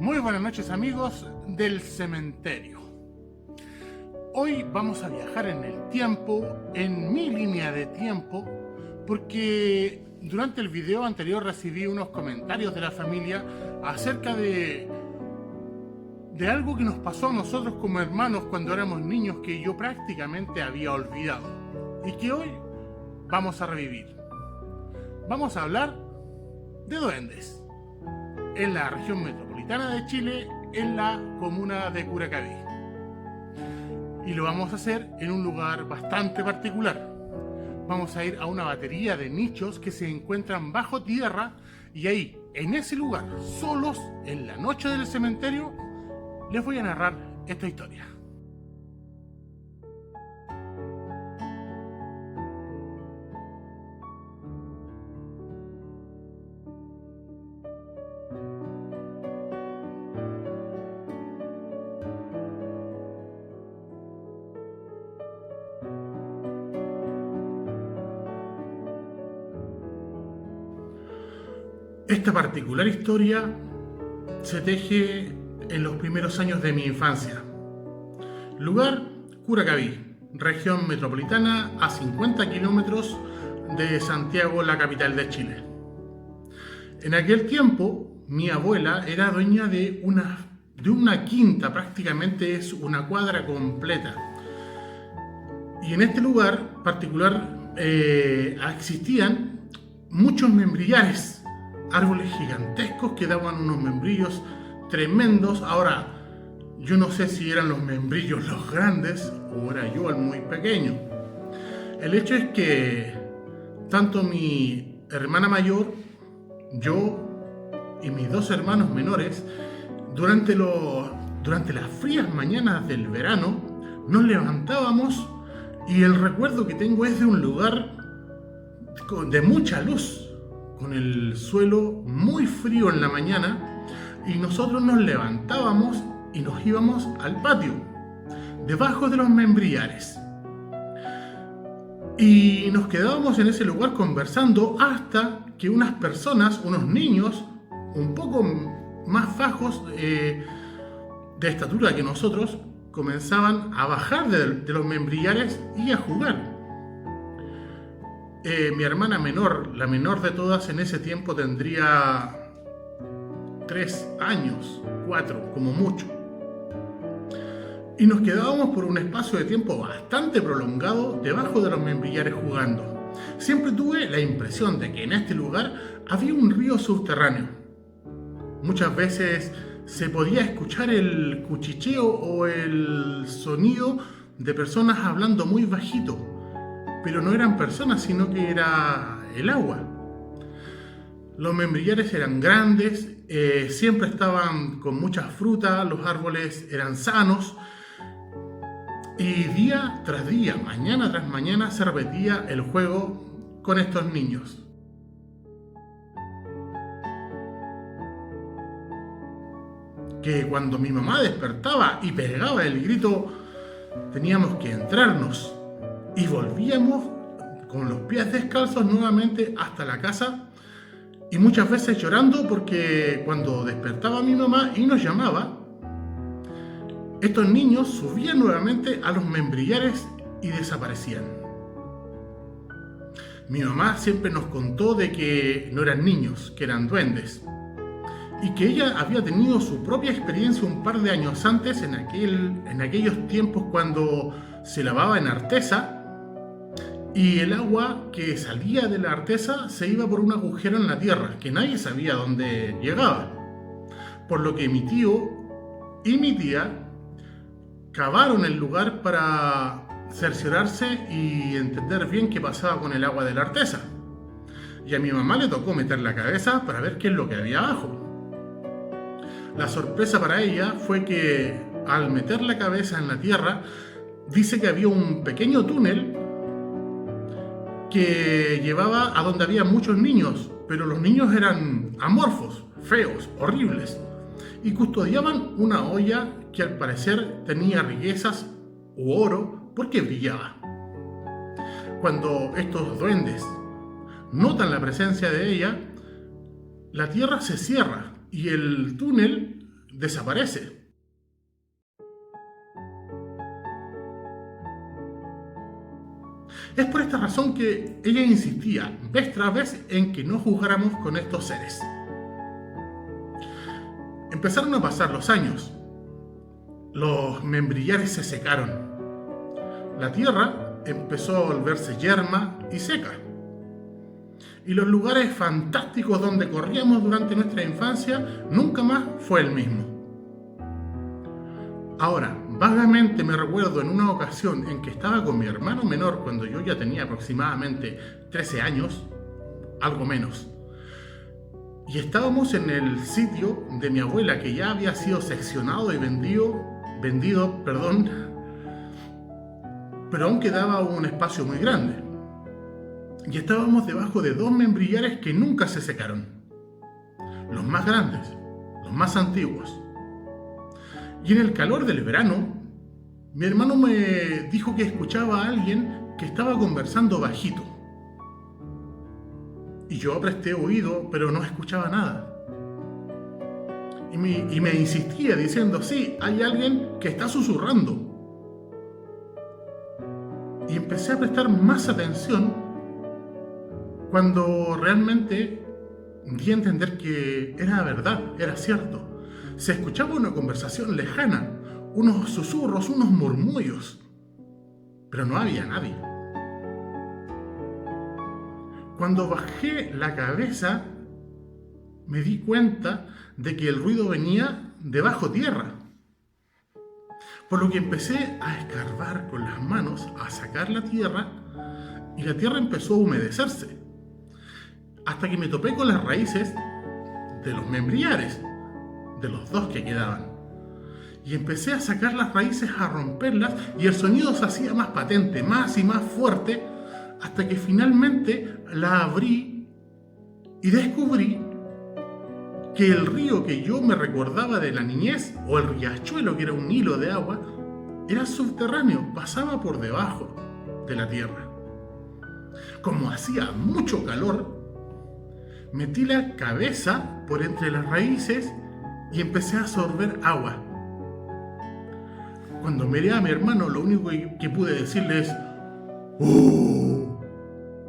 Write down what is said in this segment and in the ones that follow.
Muy buenas noches amigos del cementerio. Hoy vamos a viajar en el tiempo, en mi línea de tiempo, porque durante el video anterior recibí unos comentarios de la familia acerca de algo que nos pasó a nosotros como hermanos cuando éramos niños que yo prácticamente había olvidado y que hoy vamos a revivir. Vamos a hablar de duendes en la región metropolitana de Chile, en la comuna de Curacaví. Y lo vamos a hacer en un lugar bastante particular. Vamos a ir a una batería de nichos que se encuentran bajo tierra y ahí, en ese lugar, solos, en la noche del cementerio, les voy a narrar esta historia. Esta particular historia se teje en los primeros años de mi infancia. Lugar: Curacaví, región metropolitana a 50 kilómetros de Santiago, la capital de Chile. En aquel tiempo, mi abuela era dueña de una quinta, prácticamente es una cuadra completa. Y en este lugar particular existían muchos membrillares, árboles gigantescos que daban unos membrillos tremendos. Ahora, yo no sé si eran los membrillos los grandes o era yo el muy pequeño. El hecho es que tanto mi hermana mayor, yo y mis dos hermanos menores, durante las frías mañanas del verano, nos levantábamos y el recuerdo que tengo es de un lugar de mucha luz, con el suelo muy frío en la mañana, y nosotros nos levantábamos y nos íbamos al patio, debajo de los membrillares. Y nos quedábamos en ese lugar conversando hasta que unas personas, unos niños, un poco más bajos de estatura que nosotros, comenzaban a bajar de los membrillares y a jugar. Mi hermana menor, la menor de todas, en ese tiempo tendría 3 años, 4 como mucho. Y nos quedábamos por un espacio de tiempo bastante prolongado debajo de los membrillares jugando. Siempre tuve la impresión de que en este lugar había un río subterráneo. Muchas veces se podía escuchar el cuchicheo o el sonido de personas hablando muy bajito. Pero no eran personas, sino que era el agua. Los membrillares eran grandes, siempre estaban con mucha fruta, los árboles eran sanos. Y día tras día, mañana tras mañana, se repetía el juego con estos niños. Que cuando mi mamá despertaba y pegaba el grito, teníamos que entrarnos. Y volvíamos con los pies descalzos nuevamente hasta la casa, y muchas veces llorando porque cuando despertaba mi mamá y nos llamaba, estos niños subían nuevamente a los membrillares y desaparecían. Mi mamá siempre nos contó de que no eran niños, que eran duendes, y que ella había tenido su propia experiencia un par de años antes, en aquellos tiempos cuando se lavaba en Artesa. Y el agua que salía de la artesa se iba por un agujero en la tierra, que nadie sabía dónde llegaba. Por lo que mi tío y mi tía cavaron el lugar para cerciorarse y entender bien qué pasaba con el agua de la artesa. Y a mi mamá le tocó meter la cabeza para ver qué es lo que había abajo. La sorpresa para ella fue que al meter la cabeza en la tierra, dice que había un pequeño túnel que llevaba a donde había muchos niños, pero los niños eran amorfos, feos, horribles, y custodiaban una olla que al parecer tenía riquezas u oro porque brillaba. Cuando estos duendes notan la presencia de ella, la tierra se cierra y el túnel desaparece. Es por esta razón que ella insistía vez tras vez en que no jugáramos con estos seres. Empezaron a pasar los años. Los membrillares se secaron. La tierra empezó a volverse yerma y seca. Y los lugares fantásticos donde corríamos durante nuestra infancia nunca más fue el mismo. Ahora, vagamente me recuerdo en una ocasión en que estaba con mi hermano menor cuando yo ya tenía aproximadamente 13 años, algo menos. Y estábamos en el sitio de mi abuela que ya había sido seccionado y vendido, pero aún quedaba un espacio muy grande. Y estábamos debajo de dos membrillares que nunca se secaron. Los más grandes, los más antiguos. Y en el calor del verano, mi hermano me dijo que escuchaba a alguien que estaba conversando bajito. Y yo presté oído, pero no escuchaba nada. Y me insistía diciendo, sí, hay alguien que está susurrando. Y empecé a prestar más atención cuando realmente di a entender que era verdad, era cierto. Se escuchaba una conversación lejana, unos susurros, unos murmullos, pero no había nadie. Cuando bajé la cabeza, me di cuenta de que el ruido venía de bajo tierra. Por lo que empecé a escarbar con las manos, a sacar la tierra, y la tierra empezó a humedecerse, hasta que me topé con las raíces de los membrillares, de los dos que quedaban. Y empecé a sacar las raíces, a romperlas, y el sonido se hacía más patente, más y más fuerte, hasta que finalmente la abrí y descubrí que el río que yo me recordaba de la niñez, o el riachuelo que era un hilo de agua, era subterráneo, pasaba por debajo de la tierra. Como hacía mucho calor, metí la cabeza por entre las raíces y empecé a absorber agua. Cuando miré a mi hermano, lo único que pude decirle es: ¡oh!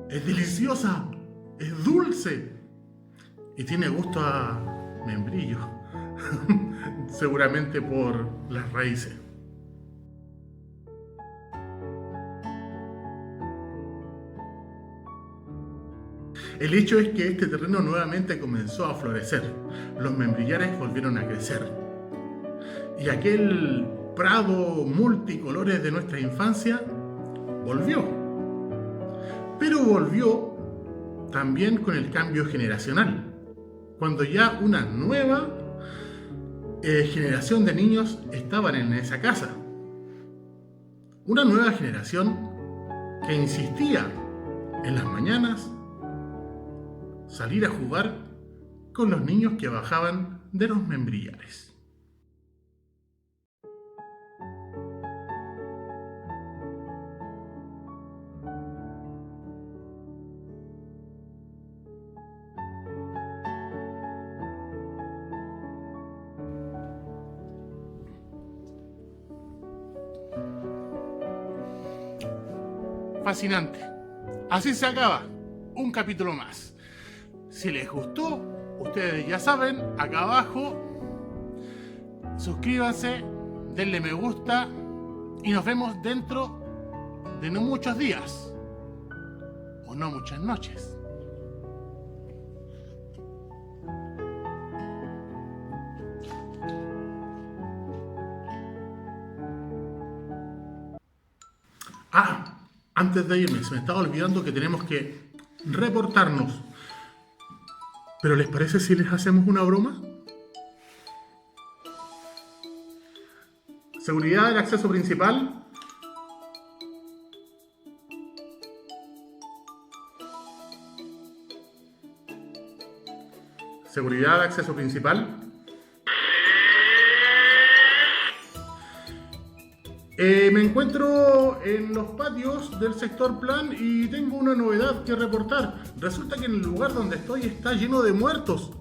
¡Es deliciosa! ¡Es dulce! Y tiene gusto a membrillo. Seguramente por las raíces. El hecho es que este terreno nuevamente comenzó a florecer. Los membrillares volvieron a crecer. Y aquel prado multicolores de nuestra infancia volvió. Pero volvió también con el cambio generacional, cuando ya una nueva generación de niños estaban en esa casa. Una nueva generación que insistía en las mañanas salir a jugar con los niños que bajaban de los membrillares. Fascinante. Así se acaba un capítulo más. Si les gustó, ustedes ya saben, acá abajo, suscríbanse, denle me gusta y nos vemos dentro de no muchos días o no muchas noches. Antes de irme, se me estaba olvidando que tenemos que reportarnos. ¿Pero les parece si les hacemos una broma? Seguridad del acceso principal. Seguridad de acceso principal. Me encuentro en los patios del sector Plan y tengo una novedad que reportar. Resulta que en el lugar donde estoy está lleno de muertos.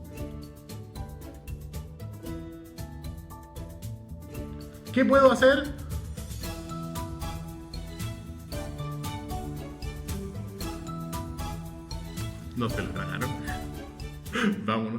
¿Qué puedo hacer? No se lo tragaron. Vámonos.